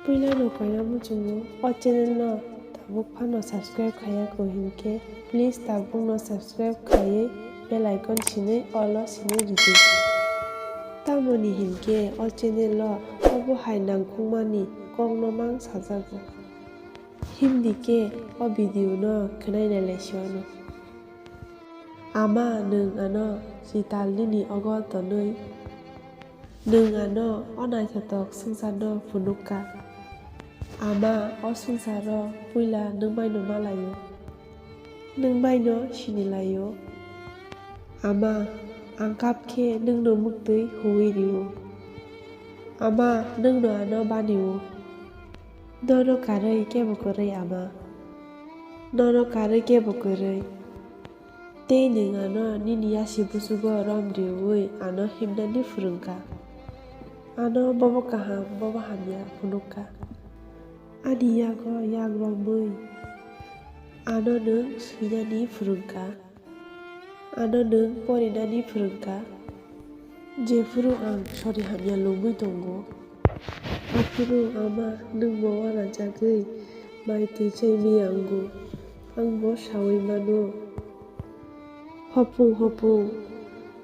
Puila no kaina muchungo o channel no tabuk phano subscribe khaya ko himke please tabuk no subscribe khaye bell icon sinai all sinai ridi. Tamoni himke o channel lo obo hai nangkhungmani kok no mang sajago. Hindi ke o video no khnai nailaisiono. Ama nung ano sital nini ogo tonui. Nung ano o naithatok sungsar no phunukka. Ama o sungsaro puila nung baino malayo. Nung baino sinilayo. Ama ang kapkhe nung no muktui huwi riyo. Ama nung no ano baniyo. Nono karai kebo korai ama. Nono karai kebo korai. Tei nung ano nini yasi busugo rom riyoui ano himnani furungka. Ano bobo kaham bobo hamya phunukka. Ani yago yagromui. Ano nung suinani furungka. Ano nung porinani furungka. Jefuru ang sori hamya lomui tongo. Afuru ama nung bo wanajagui mai teichaimi anggo. Ang bo sawi mano. Hopung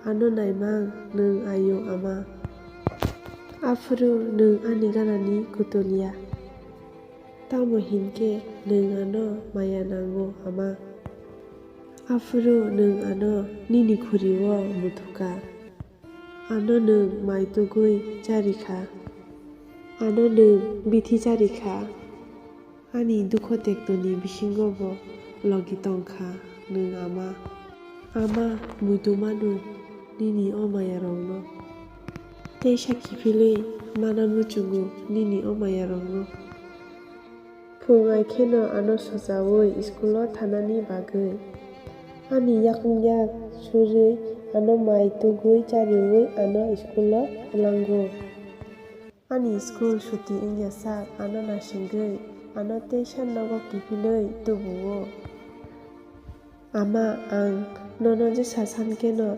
ano naimang nung ayo ama. Afuru nung ani ganani kutulia. Tamo hinke nung ano maya nango ama. Afuru nung ano nini khuriwo muthuka. Ano nung mai tugui jarikha. Ano nung bithi jarikha. Ani dukho tektoni bisingo bo logi tongkha nung ama. Ama muitumanu nini o maya rongno. Tei sakipilui mana muchungo nini o maya rongno. Phungai kheno ano sajawui school thanani bagui. Ani yakungyak surui ano mai tugui chariwui ano school lango. Ani school suti wngya sak ano nasingui ano tei sannogo kipilui tubuo. Ama ang nono jesa sankeno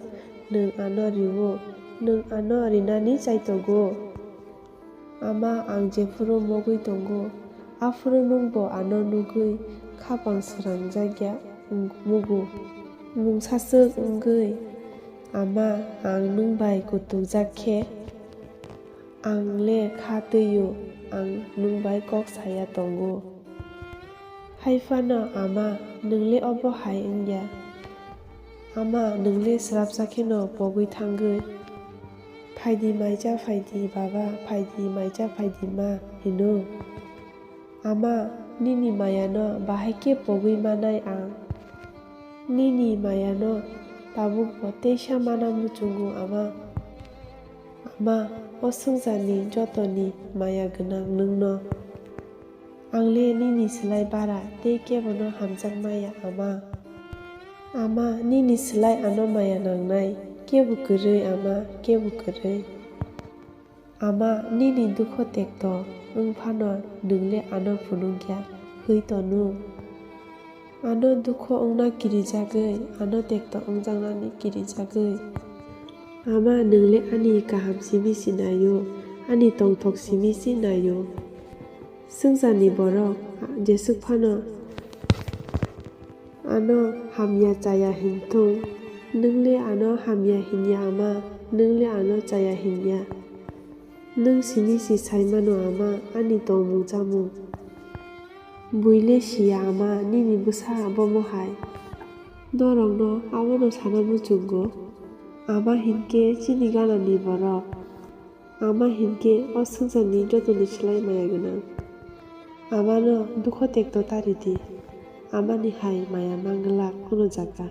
nung ano riwo nung ano rinani chaitogo. Ama ang jefuru mogui tongo. Afuru nungbo ano nugui khapang srangjagya mugu. Mung sasuk ungui. Ama ang nungbai kutukjakkhe ang le kha tuiyo ang nungbai kok saya tongo. Haifano ama nungle obo hai wngya. Ama nungle srabjakheno pogui thangui. Phaidi maija phaidi baba phaidi maija phaidi ma hino. Ama nini mayano bahaike pogui manai ang. Nini mayano tabukbo teisa mana muchungo ama. Ama o sungsarni jotoni maya gwnang nungno. Angle nini slai bara tei kebono hamjakmaya ama. Ama nini slai ano maya nangnai kebo kwrui ama kebo kwrui. Ama nini dukho tekto wngphano nungle ano phunukya hoi tonu. Ano dukho wngna kirijagui ano tekto wngjaknani kirijagui. Ama nungle ani kaham simi sinayo ani tongthok simi sinayo. Sungsarni borok jesuk phano ano hamya chaya himthung. Nungle ano hamya hinya ama nungle ano chaya hinya. Nung sini si saimano ama ani tongmung chamung. Buile siya ama nini busa bomo hai. Norokno abono sana muchungo. Ama hinke chini ganani borok. Ama hinke o sungsarni jotoni slai maya gwnang. Amano dukho tekto taridi. Amani hai maya manglak kuno jaga.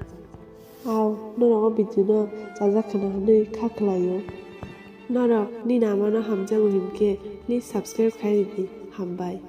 Aw norok o video no chajakhana hanui kha khlaio. Norok nini amano hamjago himke please subscribe khairidi hambai.